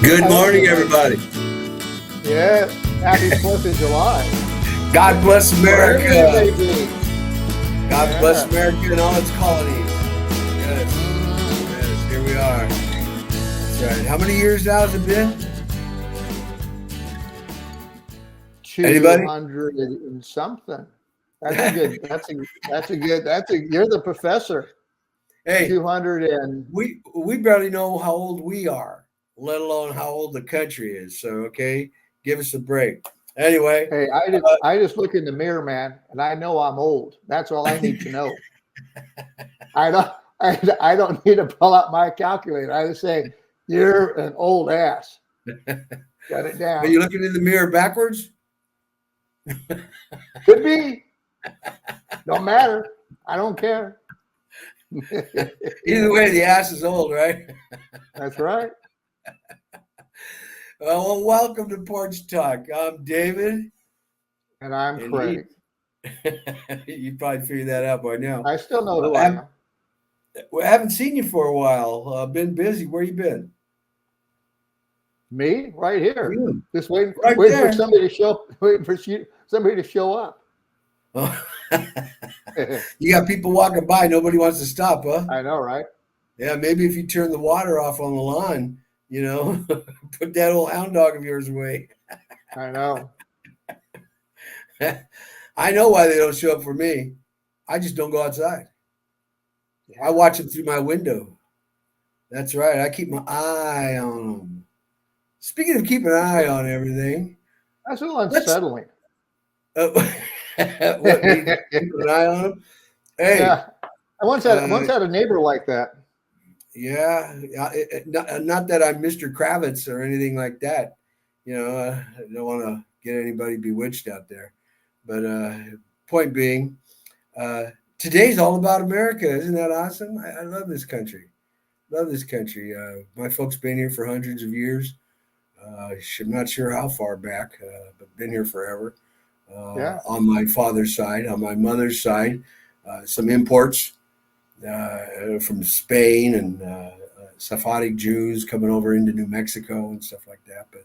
Good morning, everybody. Yeah, happy 4th of July. God bless America. Wherever you may be. God bless America and all its colonies. Yes, yes, here we are. That's right. How many years now has it been? 200 and something. You're the professor. Hey, 200 and we barely know how old we are, let alone how old the country is. So, okay, give us a break. Anyway. Hey, I just look in the mirror, man, and I know I'm old. That's all I need to know. I don't need to pull out my calculator. I just say, you're an old ass. Got it down. Are you looking in the mirror backwards? Could be. Don't matter. I don't care. Either way, the ass is old, right? That's right. Well, welcome to Porch Talk. I'm David. And I'm Craig. You probably figured that out by now. I still know who I am. We haven't seen you for a while. Been busy. Where you been? Me, right here. You. Just waiting Right for somebody to show. Waiting for somebody to show up. Oh. You got people walking by. Nobody wants to stop, huh? I know, right? Yeah, maybe if you turn the water off on the lawn, put that old hound dog of yours away. I know. I know why they don't show up for me. I just don't go outside. Yeah. I watch them through my window. That's right. I keep my eye on them. Speaking of keeping an eye on everything. That's a little unsettling. What, keep an eye on them? Hey. Yeah. I once had a neighbor like that. Yeah. Not that I'm Mr. Kravitz or anything like that. I don't want to get anybody bewitched out there. But point being, today's all about America. Isn't that awesome? I love this country. Love this country. My folks been here for hundreds of years. I'm not sure how far back, but been here forever. On my father's side, on my mother's side, some imports from Spain and Sephardic Jews coming over into New Mexico and stuff like that. But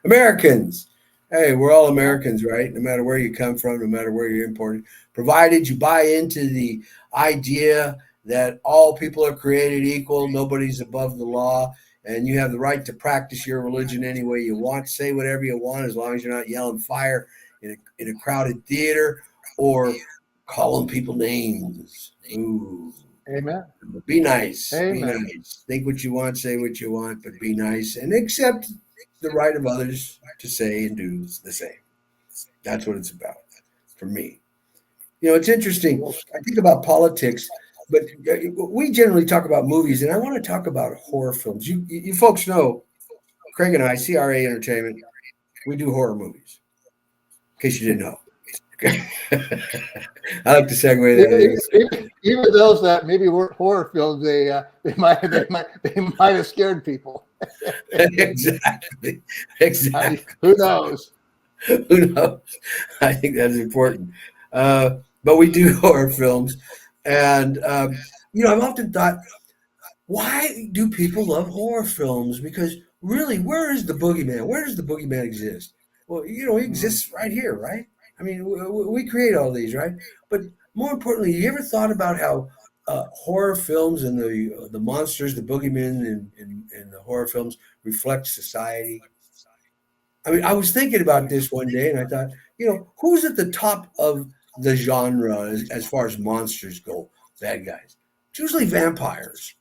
Americans. Hey, we're all Americans, right? No matter where you come from, no matter where you're imported, provided you buy into the idea that all people are created equal, nobody's above the law, and you have the right to practice your religion any way you want, say whatever you want, as long as you're not yelling fire in a crowded theater or calling people names. Ooh. Amen. Be nice. Amen. Be nice. Think what you want, say what you want, but be nice and accept the right of others to say and do the same. That's what it's about for me. It's interesting. I think about politics, but we generally talk about movies, and I want to talk about horror films. You folks know, Craig and I, CRA Entertainment, we do horror movies. In case you didn't know. I like to segue that. Even those that maybe weren't horror films, they might have scared people. Exactly. Who knows? Who knows? I think that's important. But we do horror films, and I've often thought, why do people love horror films? Because really, where is the boogeyman? Where does the boogeyman exist? Well, he exists right here, right? I mean, we create all these, right? But more importantly, you ever thought about how horror films and the monsters, the boogeymen in the horror films reflect society? I mean, I was thinking about this one day, and I thought, who's at the top of the genre as far as monsters go? Bad guys. It's usually vampires.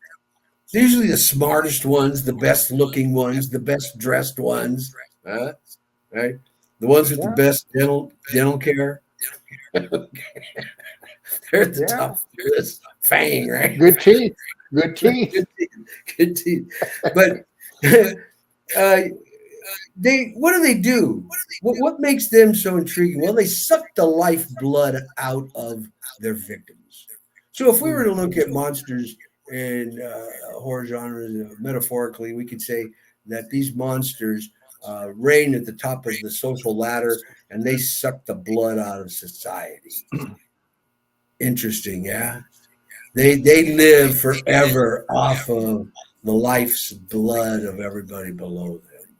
They're usually the smartest ones, the best looking ones, the best dressed ones, right? The ones with the best dental care. They're at the top. They're this fang, right? Good teeth. Good teeth. Good teeth. But what do they do? What makes them so intriguing? Well, they suck the lifeblood out of their victims. So if we were to look at monsters in horror genres, metaphorically, we could say that these monsters reign at the top of the social ladder, and they suck the blood out of society. Interesting, yeah? They live forever off of the life's blood of everybody below them.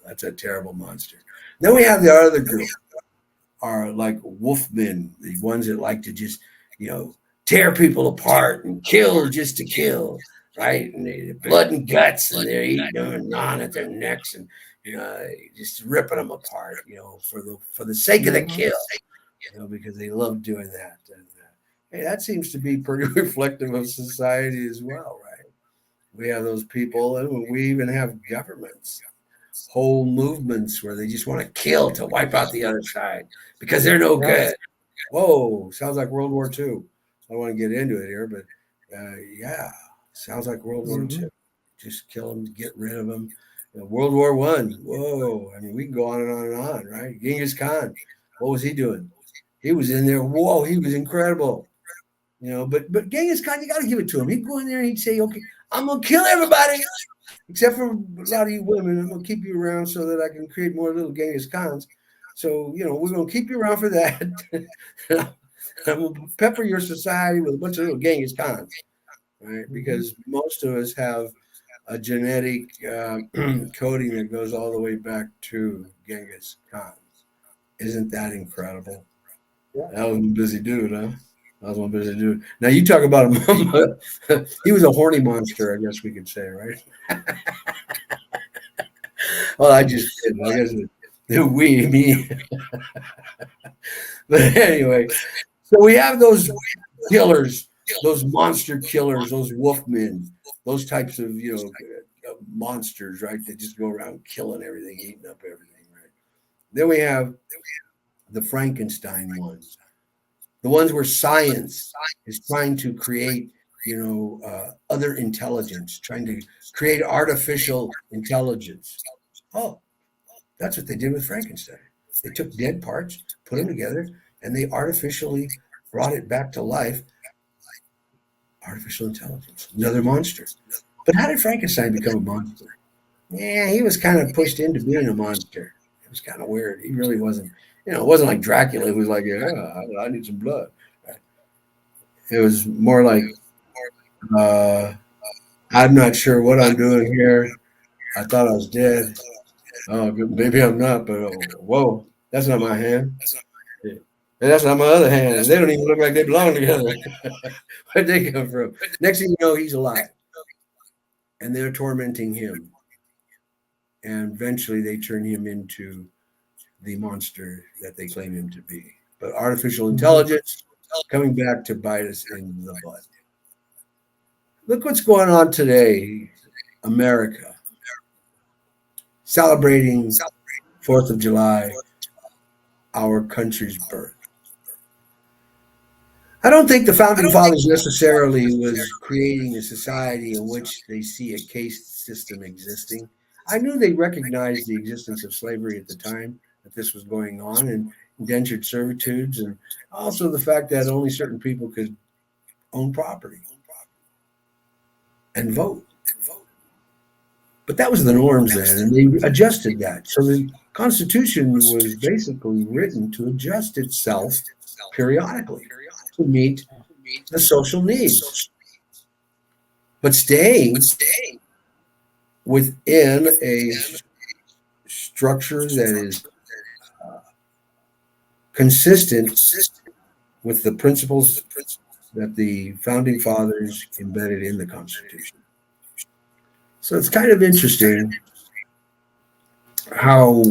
That's a terrible monster. Then we have the other group, are like wolfmen, the ones that like to just, you know, tear people apart and kill just to kill, right? And blood and guts, and they're eating them and gnawing at their necks and just ripping them apart, for the sake of the Mm-hmm. kill, because they love doing that. And hey, that seems to be pretty reflective of society as well, right? We have those people, and we even have governments, whole movements where they just want to kill to wipe out the other side because they're no Yeah. good. Whoa, sounds like World War II. I don't want to get into it here, but yeah, sounds like World War Mm-hmm. II. Just kill them, get rid of them. World War One. Whoa, I mean, we can go on and on and on, right? Genghis Khan, what was he doing? He was in there. Whoa, he was incredible. But Genghis Khan, you got to give it to him. He'd go in there and he'd say, "Okay, I'm gonna kill everybody except for a lot of you women. I'm gonna keep you around so that I can create more little Genghis Khans. So we're gonna keep you around for that. I'm gonna pepper your society with a bunch of little Genghis Khans, right? Mm-hmm. Because most of us have a genetic coding that goes all the way back to Genghis Khan. Isn't that incredible? Yeah. That was a busy dude, huh? That was one busy dude. Now you talk about him. He was a horny monster, I guess we could say, right? Well, I just kidding. I guess me. But anyway, so we have those killers, those monster killers, those wolfmen, those types of monsters, right? That just go around killing everything, eating up everything, right? Then we have the Frankenstein ones, the ones where science is trying to create, other intelligence, trying to create artificial intelligence. Oh, that's what they did with Frankenstein. They took dead parts, put them together, and they artificially brought it back to life. Artificial intelligence, another monster. But how did Frankenstein become a monster? Yeah, he was kind of pushed into being a monster. It was kind of weird. He really wasn't. It wasn't like Dracula, who was like, "Yeah, I need some blood." It was more like, uh, "I'm not sure what I'm doing here. I thought I was dead. Oh, maybe I'm not, but whoa, that's not my hand. Yeah. And that's not my other hand. And they don't even look like they belong together. Where'd they come from?" Next thing you know, he's alive. And they're tormenting him. And eventually they turn him into the monster that they claim him to be. But artificial Mm-hmm. intelligence coming back to bite us in the butt. Look what's going on today, America, celebrating 4th of July, our country's birth. I don't think the founding fathers necessarily was creating a society in which they see a caste system existing. I knew they recognized the existence of slavery at the time that this was going on, and indentured servitudes, and also the fact that only certain people could own property and vote. But that was the norms then, and they adjusted that. So the Constitution was basically written to adjust itself periodically to meet the social needs, but staying within a structure that is consistent with the principles that the founding fathers embedded in the Constitution. So it's kind of interesting how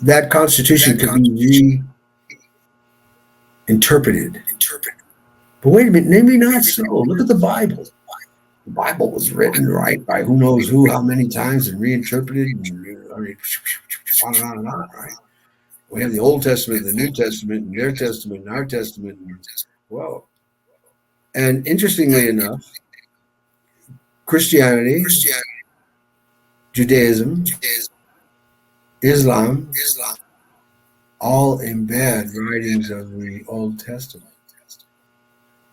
that Constitution could be reinterpreted. But wait a minute, maybe not so. Look at the Bible. The Bible was written right by who knows who, how many times, and reinterpreted, and I mean, on and on and on, right? We have the Old Testament, the New Testament, and their Testament, and our Testament. And, whoa. And interestingly enough, Christianity, Judaism, Islam, all embed writings of the Old Testament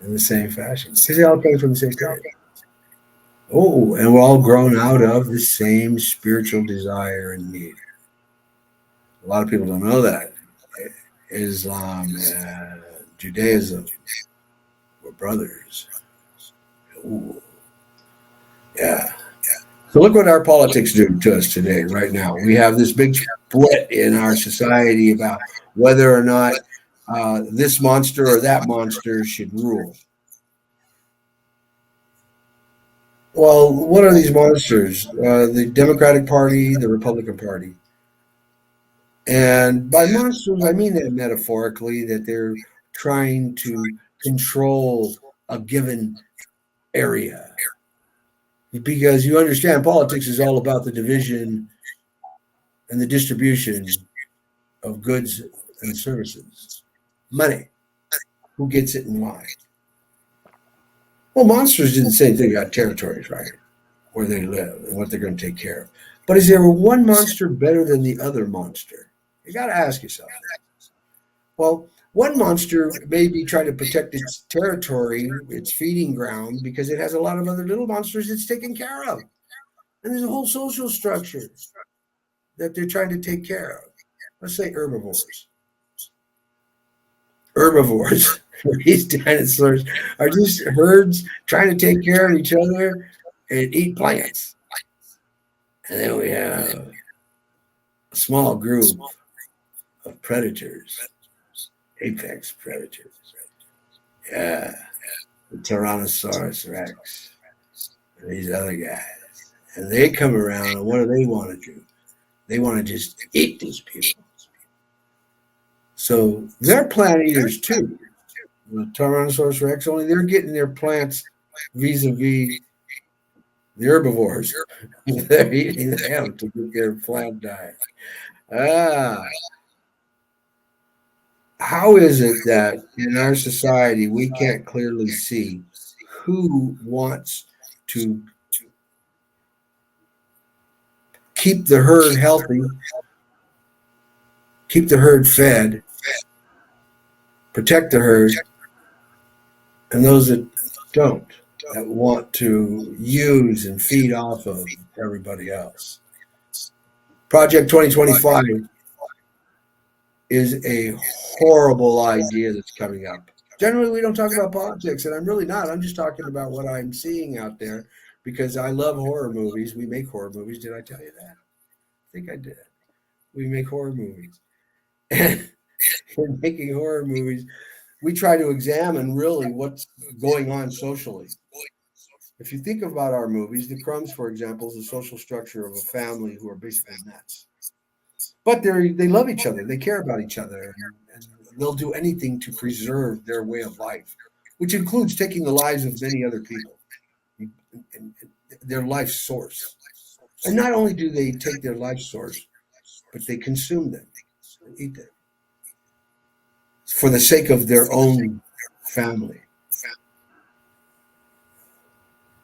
in the same fashion because they all came from the same period. Oh, and we're all grown out of the same spiritual desire and need. A lot of people don't know that. Islam and Judaism were brothers. Ooh, yeah. So look what our politics do to us today, right now. We have this big split in our society about whether or not this monster or that monster should rule. Well, what are these monsters? The Democratic Party, the Republican Party. And by monsters, I mean that metaphorically, that they're trying to control a given area. Because you understand, politics is all about the division and the distribution of goods and services. Money. Who gets it and why? Well, monsters did the same thing, got territories, right? Where they live and what they're going to take care of. But is there one monster better than the other monster? You got to ask yourself that. Well, one monster may be trying to protect its territory, its feeding ground, because it has a lot of other little monsters it's taking care of. And there's a whole social structure that they're trying to take care of. Let's say herbivores. Herbivores, these dinosaurs, are just herds trying to take care of each other and eat plants. And then we have a small group of predators, apex predators. Yeah, the Tyrannosaurus Rex, and these other guys. And they come around, and what do they want to do? They want to just eat these people. So they're plant eaters too. The Tyrannosaurus Rex, only they're getting their plants vis-a-vis the herbivores. They're eating them to get their plant diet. Ah, how is it that in our society we can't clearly see who wants to keep the herd healthy, keep the herd fed, protect the herd, and those that don't, that want to use and feed off of everybody else? Project 2025 is a horrible idea that's coming up. Generally, we don't talk about politics, and I'm really not. I'm just talking about what I'm seeing out there because I love horror movies. We make horror movies. Did I tell you that? I think I did. We make horror movies. And in making horror movies, we try to examine really what's going on socially. If you think about our movies, The Crumbs, for example, is the social structure of a family who are basically nuts. But they love each other. They care about each other, and they'll do anything to preserve their way of life, which includes taking the lives of many other people, and their life source. And not only do they take their life source, but they consume them and eat them for the sake of their own family.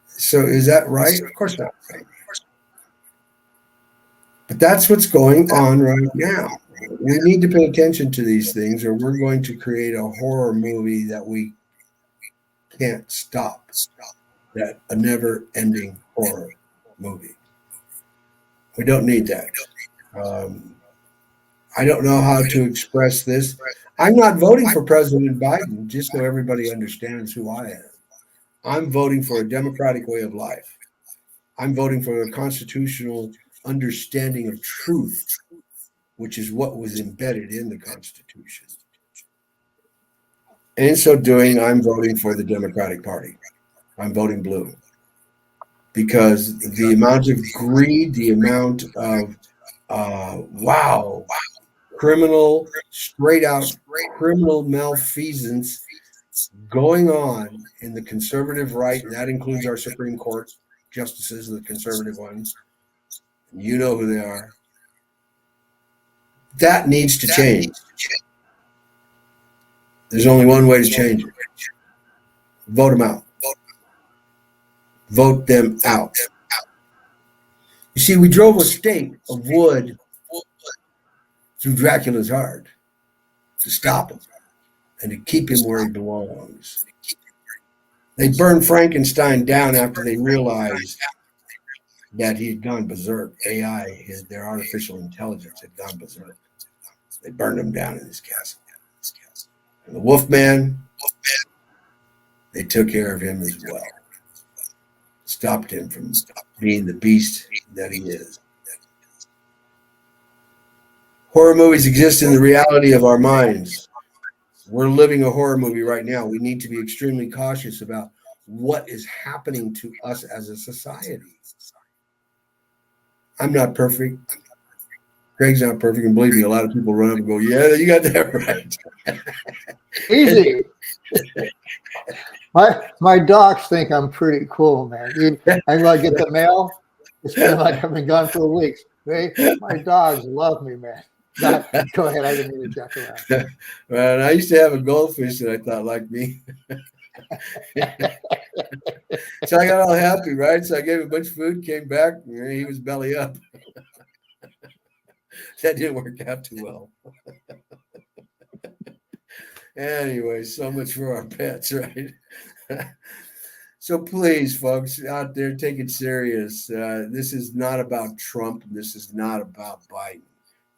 So is that right? Of course not. But that's what's going on right now. We need to pay attention to these things, or we're going to create a horror movie that we can't stop. That a never-ending horror movie. We don't need that. I don't know how to express this. I'm not voting for President Biden, just so everybody understands who I am. I'm voting for a democratic way of life. I'm voting for a constitutional understanding of truth, which is what was embedded in the Constitution. And in so doing, I'm voting for the Democratic Party. I'm voting blue because the amount of greed, the amount of wow, criminal, straight out criminal malfeasance going on in the conservative right, and that includes our Supreme Court justices, the conservative ones. You know who they are. That needs to change. There's only one way to change it. Vote them out. Vote them out. You see, we drove a stake of wood through Dracula's heart to stop him and to keep him where he belongs. They burned Frankenstein down after they realized that he had gone berserk. AI, their artificial intelligence, had gone berserk. They burned him down in his castle. And the Wolfman, they took care of him as well. stopped him from being the beast that he is. Horror movies exist in the reality of our minds. We're living a horror movie right now. We need to be extremely cautious about what is happening to us as a society. I'm not perfect. Greg's not perfect, and believe me, a lot of people run up and go, "Yeah, you got that right." Easy. My dogs think I'm pretty cool, man. I'm going to get the mail. It's been like I've been gone for weeks. My dogs love me, man. Go ahead. I didn't mean to jack around. Well, I used to have a goldfish that I thought liked me. So I got all happy, right? So I gave him a bunch of food, came back, and he was belly up. That didn't work out too well. Anyway, so much for our pets, right? So please, folks out there, take it serious. This is not about Trump. This is not about Biden.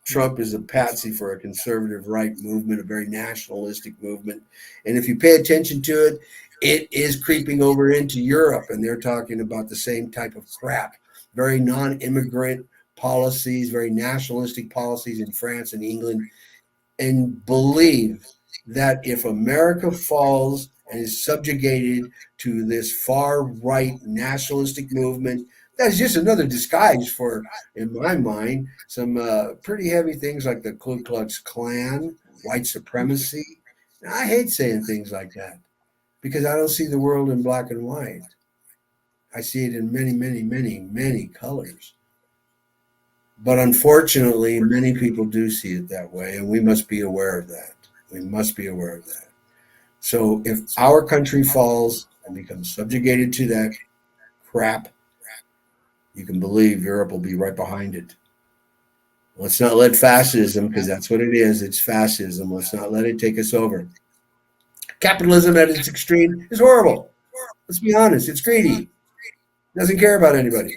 Trump is a patsy for a conservative right movement, a very nationalistic movement. And if you pay attention to it, it is creeping over into Europe, and they're talking about the same type of crap. Very non-immigrant policies, very nationalistic policies in France and England, and believe that if America falls and is subjugated to this far right nationalistic movement, that's just another disguise for, in my mind, some pretty heavy things like the Ku Klux Klan, white supremacy. Now, I hate saying things like that because I don't see the world in black and white. I see it in many, many, many, many colors. But unfortunately, many people do see it that way, and we must be aware of that. We must be aware of that. So if our country falls and becomes subjugated to that crap, you can believe Europe will be right behind it. Let's not let fascism, because that's what it is, it's fascism. Let's not let it take us over. Capitalism at its extreme is horrible. Let's be honest, it's greedy. It doesn't care about anybody.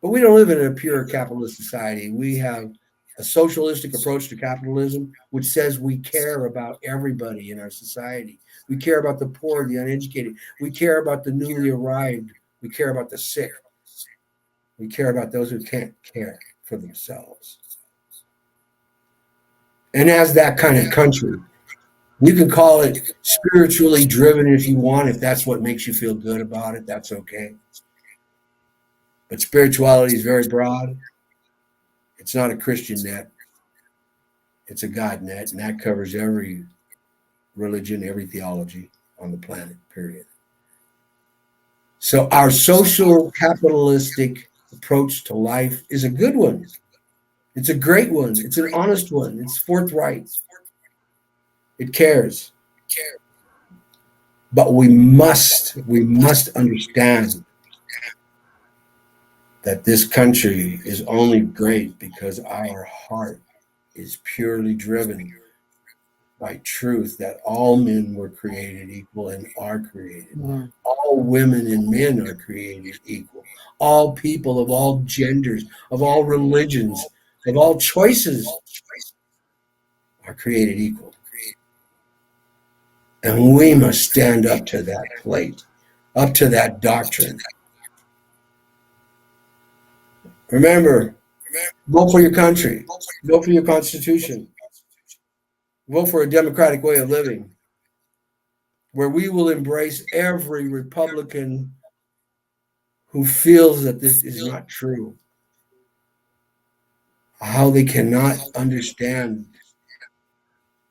But we don't live in a pure capitalist society. We have a socialistic approach to capitalism, which says we care about everybody in our society. We care about the poor, the uneducated. We care about the newly arrived. We care about the sick. We care about those who can't care for themselves. And as that kind of country, you can call it spiritually driven if you want, if that's what makes you feel good about it, that's okay. But spirituality is very broad. It's not a Christian net. It's a God net, and that covers every religion, every theology on the planet, period. So our social capitalistic approach to life is a good one. It's a great one. It's an honest one. It's forthright. It cares. But we must understand that this country is only great because our heart is purely driven by truth that all men were created equal and are created. Mm. All women and men are created equal. All people of all genders, of all religions, of all choices are created equal. And we must stand up to that plate, up to that doctrine. Remember, vote for your country, vote for your constitution, vote for a democratic way of living where we will embrace every Republican who feels that this is not true, how they cannot understand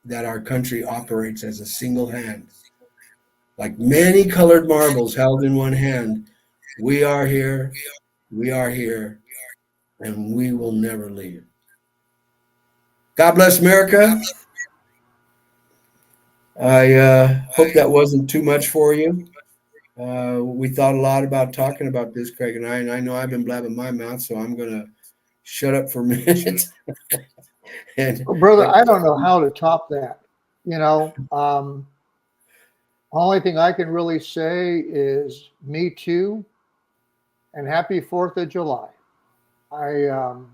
that our country operates as a single hand. Like many colored marbles held in one hand, we are here, and we will never leave. God bless America. I hope that wasn't too much for you. We thought a lot about talking about this, Craig and I know I've been blabbing my mouth, so I'm going to shut up for a minute. And Well, brother, I don't know how to top that. You know, only thing I can really say is me too, and happy 4th of July. You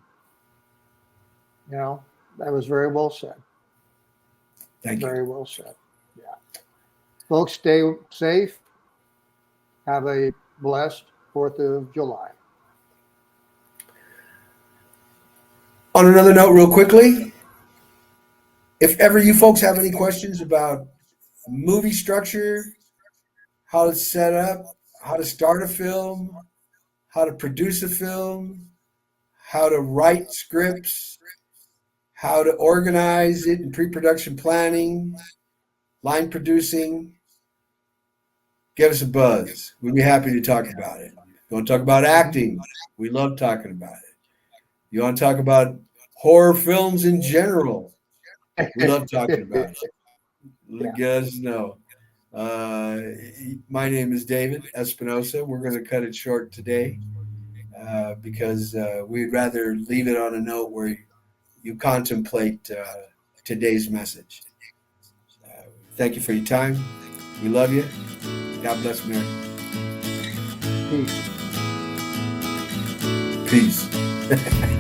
know, that was very well said. thank you. Very well said. Yeah. Folks, stay safe. Have a blessed 4th of July. On another note, real quickly, if ever you folks have any questions about movie structure, how to set up, how to start a film, how to produce a film, how to write scripts, how to organize it in pre-production planning, line producing, give us a buzz. We'd be happy to talk about it. You want to talk about acting? We love talking about it. You want to talk about horror films in general? We love talking about it. Yeah. Let us know. Uh, my name is David Espinosa. We're going to cut it short today because we'd rather leave it on a note where you contemplate today's message. Thank you for your time. We love you. God bless America. Peace. Peace.